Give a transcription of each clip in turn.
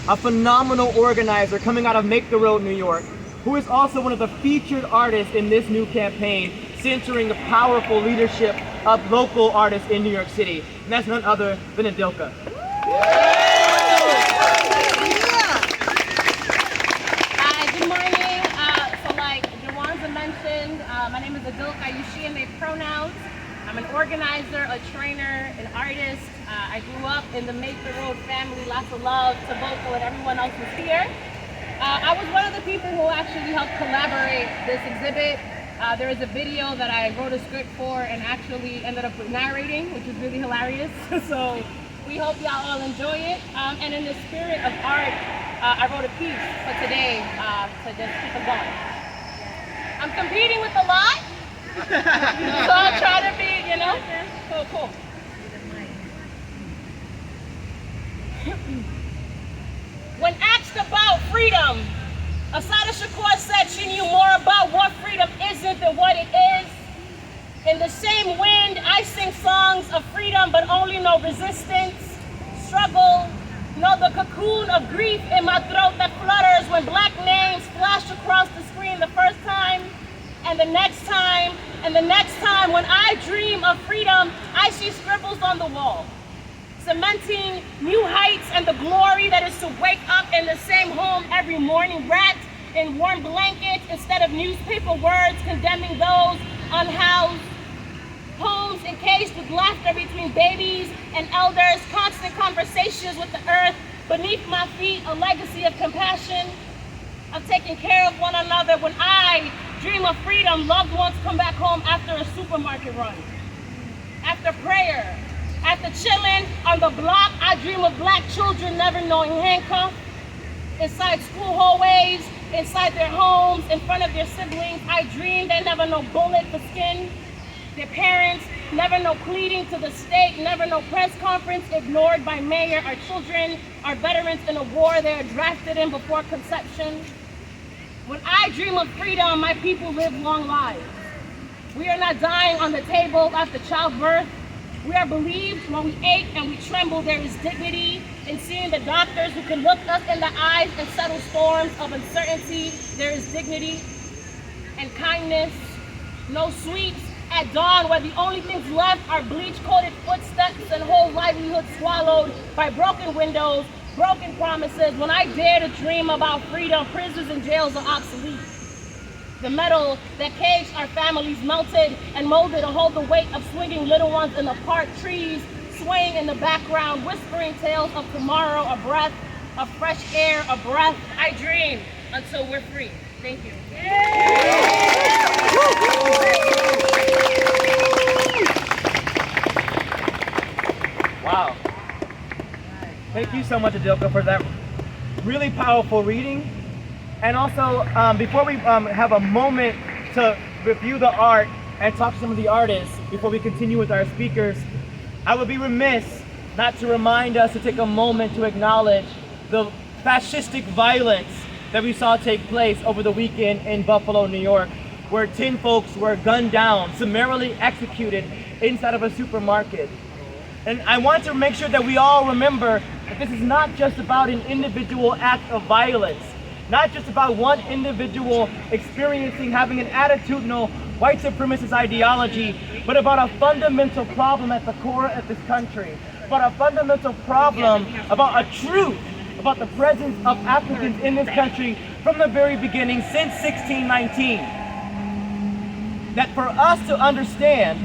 a phenomenal organizer coming out of Make the Road, New York, who is also one of the featured artists in this new campaign, centering the powerful leadership of local artists in New York City. And that's none other than Adilka. Good morning. So like Jawanza mentioned, my name is Adilka. I use she and they pronouns. I'm an organizer, a trainer, an artist. I grew up in the Make the Road family. Lots of love to Vocal and everyone else who's here. I was one of the people who actually helped collaborate this exhibit. There is a video that I wrote a script for and actually ended up narrating, which is really hilarious. So we hope y'all all enjoy it. And in the spirit of art, I wrote a piece for today to just keep it going. I'm competing with a lot, so I'll try to be, cool. When asked about freedom, Assata Shakur said she knew more about what freedom isn't than what it is. In the same wind, I sing songs of freedom, but only know resistance, struggle, know the cocoon of grief in my throat that flutters when black names flash across the screen the first time, and the next time, and the next time. When I dream of freedom, I see scribbles on the wall, cementing new heights and the glory that is to wake up in the same home every morning, wrapped in warm blankets instead of newspaper words condemning those unhoused. Homes encased with laughter between babies and elders, constant conversations with the earth beneath my feet, a legacy of compassion, of taking care of one another. When I dream of freedom, loved ones come back home after a supermarket run, after prayer, after chilling on the block. I dream of black children never knowing handcuffs, inside school hallways, inside their homes, in front of their siblings. I dream they never know bullet for skin. Their parents never know pleading to the state, never know press conference ignored by mayor. Our children are veterans in a war they are drafted in before conception. When I dream of freedom, my people live long lives. We are not dying on the table after childbirth. We are believed when we ache and we tremble. There is dignity in seeing the doctors who can look us in the eyes and settle storms of uncertainty. There is dignity and kindness. No sweets at dawn, where the only things left are bleach-coated footsteps and whole livelihoods swallowed by broken windows, broken promises. When I dare to dream about freedom, prisons and jails are obsolete. The metal that caged our families melted and molded to hold the weight of swinging little ones in the park, trees swaying in the background, whispering tales of tomorrow, a breath of fresh air, a breath. I dream until we're free. Thank you. Wow. Thank you so much, Adilka, for that really powerful reading. And also, before we have a moment to review the art and talk to some of the artists, before we continue with our speakers, I would be remiss not to remind us to take a moment to acknowledge the fascistic violence that we saw take place over the weekend in Buffalo, New York, where 10 folks were gunned down, summarily executed inside of a supermarket. And I want to make sure that we all remember that this is not just about an individual act of violence, not just about one individual experiencing, having an attitudinal white supremacist ideology, but about a fundamental problem at the core of this country, about a fundamental problem, about a truth, about the presence of Africans in this country from the very beginning, since 1619. That for us to understand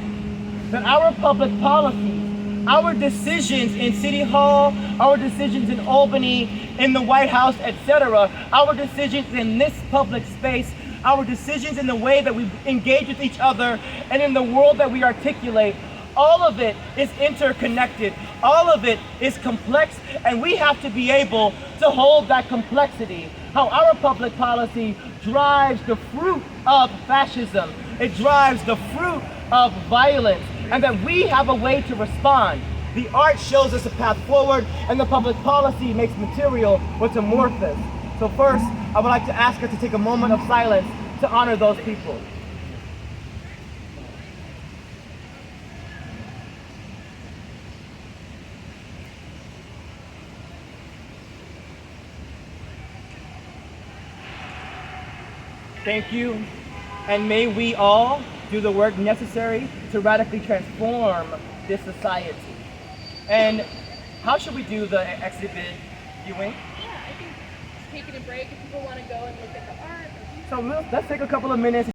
that our public policies, our decisions in City Hall, our decisions in Albany, in the White House, etc., our decisions in this public space, our decisions in the way that we engage with each other and in the world that we articulate, all of it is interconnected. All of it is complex, and we have to be able to hold that complexity. How our public policy drives the fruit of fascism. It drives the fruit of violence, and that we have a way to respond. The art shows us a path forward, and the public policy makes material what's amorphous. So first, I would like to ask us to take a moment of silence to honor those people. Thank you. And may we all do the work necessary to radically transform this society. And how should we do the exhibit viewing? Yeah, I think just taking a break if people want to go and look at the art. So let's take a couple of minutes